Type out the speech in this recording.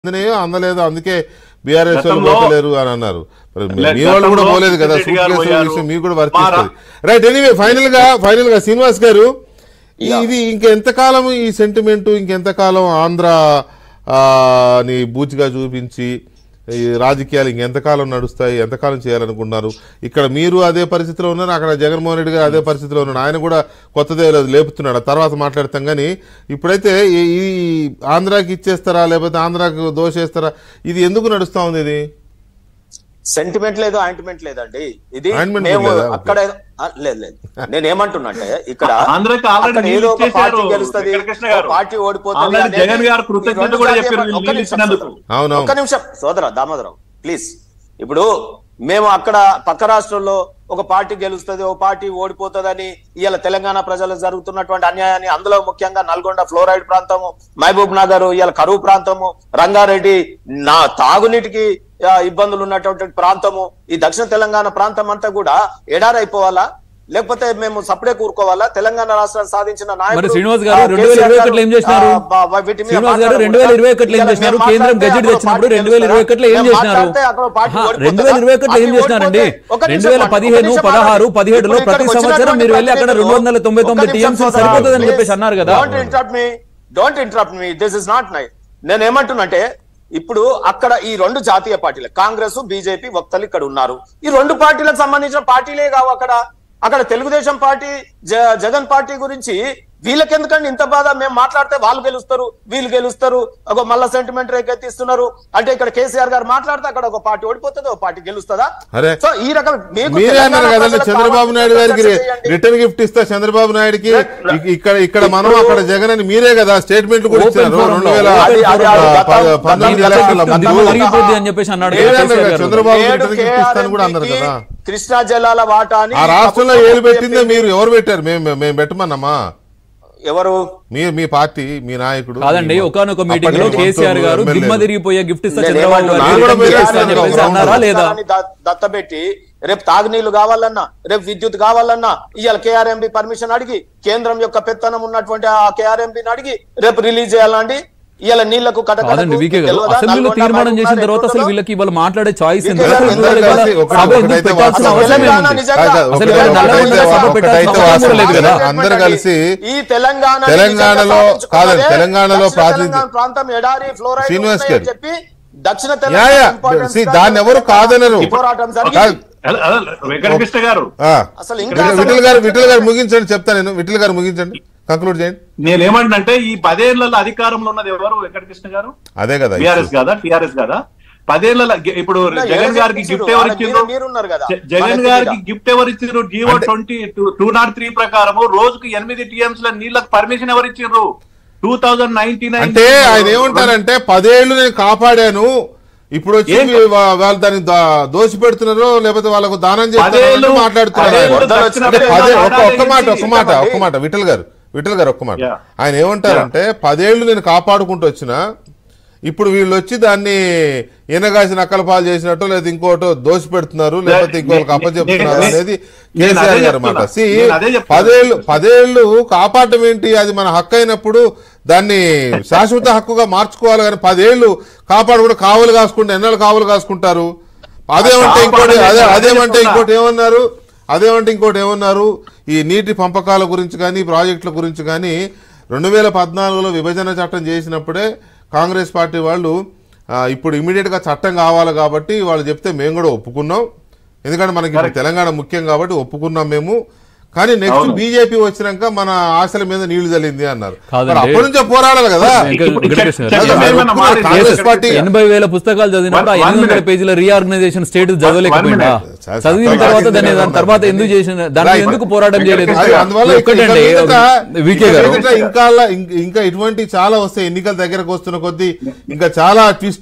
అందలేదు అందుకే బీఆర్ఎస్ వాళ్ళు పోతలేరు అని అన్నారు. మీ వాళ్ళు కూడా పోలేదు కదా, సూట్ కేసుల విషయం మీకు కూడా వర్తిస్తుంది. రైట్, ఎనీవే ఫైనల్ గా శ్రీనివాస్ గారు, ఇది ఇంకెంతకాలం ఈ సెంటిమెంట్, ఇంకెంతకాలం ఆంధ్ర ని బూచిగా చూపించి ఈ రాజకీయాలు ఇంకెంతకాలం నడుస్తాయి, ఎంతకాలం చేయాలనుకున్నారు? ఇక్కడ మీరు అదే పరిస్థితిలో ఉన్నారు, అక్కడ జగన్మోహన్ రెడ్డి గారు అదే పరిస్థితిలో ఉన్నారు. ఆయన కూడా కొత్తదే లేపుతున్నాడు, తర్వాత మాట్లాడతాం. కానీ ఇప్పుడైతే ఈ ఆంధ్రాకి ఇచ్చేస్తారా లేకపోతే ఆంధ్రాకి దోషేస్తారా, ఇది ఎందుకు నడుస్తా ఉంది? ఇది సెంటిమెంట్ లేదు, ఆయింట్మెంట్ లేదండి. ఇది అక్కడ లేదు. నేనేమంటున్నా అంటే ఇక్కడ ఏదో ఒక పార్టీ గెలుస్తుంది, పార్టీ ఓడిపోతుంది. ఒక్క నిమిషం సోదర దామోదరం ప్లీజ్. ఇప్పుడు మేము అక్కడ పక్క రాష్ట్రంలో ఒక పార్టీ గెలుస్తుంది, ఒక పార్టీ ఓడిపోతుందని ఇవాళ తెలంగాణ ప్రజలకు జరుగుతున్నటువంటి అన్యాయాన్ని, అందులో ముఖ్యంగా నల్గొండ ఫ్లోరైడ్ ప్రాంతము, మహబూబ్ నగర్ ఇవాళ కరువు ప్రాంతము, రంగారెడ్డి తాగునీటికి ఇబ్బందులు ఉన్నటువంటి ప్రాంతము, ఈ దక్షిణ తెలంగాణ ప్రాంతం అంతా కూడా ఎడారైపోవాలా లేకపోతే మేము సపడే కూరుకోవాలా? తెలంగాణ రాష్ట్రాన్ని సాధించిన నాయకుడు శ్రీనివాస్ గారు 2021 ఏం చేసినారు? శ్రీనివాస్ గారు 2021 ఏం చేసినారు? కేంద్రం గజెట్ తెచ్చినప్పుడు 2021 ఏం చేసినారు? 2021 ఏం చేసినారండి? 2015, 16, 17లో ప్రతి సంవత్సరం మీరు వెళ్ళి అక్కడ 299 టీఎంసీ సరిపోతుందని చెప్పేసి అన్నారు కదా. Don't interrupt me, this is not nice. నేను ఏమంటున్నంటే ఇప్పుడు అక్కడ ఈ రెండు జాతీయ పార్టీలు కాంగ్రెస్ బీజేపీ వక్తలు ఇక్కడ ఉన్నారు. ఈ రెండు పార్టీలకు సంబంధించిన పార్టీలే కావు అక్కడ తెలుగుదేశం పార్టీ జగన్ పార్టీ గురించి వీళ్ళకెందుకండి ఇంత బాధ? మేము మాట్లాడితే వాళ్ళు గెలుస్తారు, వీళ్ళు గెలుస్తారు, ఒక మళ్ళా సెంటిమెంట్ రేకెత్తిస్తున్నారు. అంటే ఇక్కడ కేసీఆర్ గారు మాట్లాడితే అక్కడ ఒక పార్టీ ఓడిపోతుంది, ఒక పార్టీ గెలుస్తుందా? సో ఈ రకం చంద్రబాబు నాయుడు గారికి రిటర్న్ గిఫ్ట్ ఇస్తా చంద్రబాబు నాయుడుకి ఇక్కడ మనం అక్కడ జగన్ అని మీరే కదా స్టేట్మెంట్ కూడా ఇచ్చారు. 2019 చంద్రబాబు రిటర్న్ గిఫ్ట్ ఇస్తాను కూడా అన్నారు కదా. కృష్ణా జలాల వాటాని ఆ రాష్ట్రంలో ఏలు పెట్టిందే మీరు, ఎవరు పెట్టారు? మేము పెట్టమన్నామా? ఎవరు? మీ పార్టీ, మీ నాయకుడు కాదండి. ఒకనొక మీటింగ్ లో కేసీఆర్ గారు దిమ్మ తిరిగిపోయే గిఫ్ట్ ఇస్తా చంద్రబాబు అన్నారా లేదా? దత్తబెట్టి రేపు తాగునీళ్లు కావాలన్నా, రేపు విద్యుత్ కావాలన్నా ఇవాళ కేఆర్ఎంబి పర్మిషన్ అడిగి, కేంద్రం యొక్క పెత్తనం ఉన్నటువంటి ఆ కేఆర్ఎంబిని అడిగి రేపు రిలీజ్ చేయాలండి. ఇవాళ నీళ్లకు అసెంబ్లీలో తీర్మానం చేసిన తర్వాత అసలు వీళ్ళకి ఇవాళ మాట్లాడే చాయిస్ అందరు కలిసి ఈ తెలంగాణలో ప్రాంతం ఎడారి శ్రీనివాస్ గారు చెప్పి దక్షిణ దాన్ని ఎవరు కాదనరు. వెంకటకృష్ణ గారు విఠల్ గారు ముగించండి, చెప్తా నేను. విఠల్ గారు ముగించండి, కంక్లూడ్ చేయండి. నేనేమంటే ఈ 10 ఏళ్లలో అధికారంలో ఉన్నది ఎవరు? వెంకటకృష్ణ గారు అదే కదా, టిఆర్ఎస్ కదా, టిఆర్ఎస్ కదా. 10 ఏళ్ల ఇప్పుడు జగన్ గారికి గిఫ్ట్ ఎవరు ఇచ్చిండ్రు? జగన్ గారికి గిఫ్ట్ ఎవరు ఇచ్చిండ్రు? జీవో 203 ప్రకారము రోజుకు 8 టీఎంసీల నీళ్లకు పర్మిషన్ ఎవరు ఇచ్చిండ్రు? 2019 అంటే ఆయన ఏమంటారంటే 10 ఏళ్లు నేను కాపాడాను, ఇప్పుడు వచ్చి వాళ్ళు దాన్ని దోషి పెడుతున్నారు లేకపోతే వాళ్ళకు దానం చేస్తున్నారు మాట్లాడుతున్నారు. ఒక్క మాట విఠల్ గారు ఒక్క మాట. ఆయన ఏమంటారంటే 10 ఏళ్లు నేను కాపాడుకుంటూ వచ్చిన, ఇప్పుడు వీళ్ళు వచ్చి దాన్ని ఈనగాసి నక్కల పాలు చేసినట్టు లేదా ఇంకోటో దోషి పెడుతున్నారు లేకపోతే ఇంకోళ్ళకి అప్పచెప్తున్నారు అనేది కేసీఆర్ గారు మాట. 10 ఏళ్లు కాపాడటం ఏంటి? అది మన హక్కు అయినప్పుడు దాన్ని శాశ్వత హక్కుగా మార్చుకోవాలి. కానీ 10 ఏళ్లు కాపాడుకుంటే కావులు కాసుకుంటే ఎన్నాళ్ళు కావులు కాసుకుంటారు? అదేమంటే ఇంకోటి ఏమన్నారు? ఈ నీటి పంపకాల గురించి కానీ ప్రాజెక్టుల గురించి కానీ 2014లో విభజన చట్టం చేసినప్పుడే కాంగ్రెస్ పార్టీ వాళ్ళు ఇప్పుడు ఇమీడియట్ గా చట్టం కావాలి కాబట్టి వాళ్ళు చెప్తే మేము కూడా ఒప్పుకున్నాం, ఎందుకంటే మనకి తెలంగాణ ముఖ్యం కాబట్టి ఒప్పుకున్నాం మేము. కానీ నెక్స్ట్ బీజేపీ వచ్చినాక మన ఆశల మీద నీళ్లు చల్లింది అన్నారు. అప్పటి నుంచే పోరాడాలి కదా. 80,000 పుస్తకాలు చదివినప్పుడు 800 పేజీల రీఆర్గనైజేషన్ స్టేట్ చదవలేకపోయినా, చదివిన తర్వాత దాని తర్వాత ఎందుకు చేసిన, దాన్ని ఎందుకు పోరాటం చేయలేదు? ఇంకా ఇటువంటి చాలా వస్తాయి. ఎన్నికల దగ్గరకు వస్తున్న కొద్దీ ఇంకా చాలా ట్విస్ట్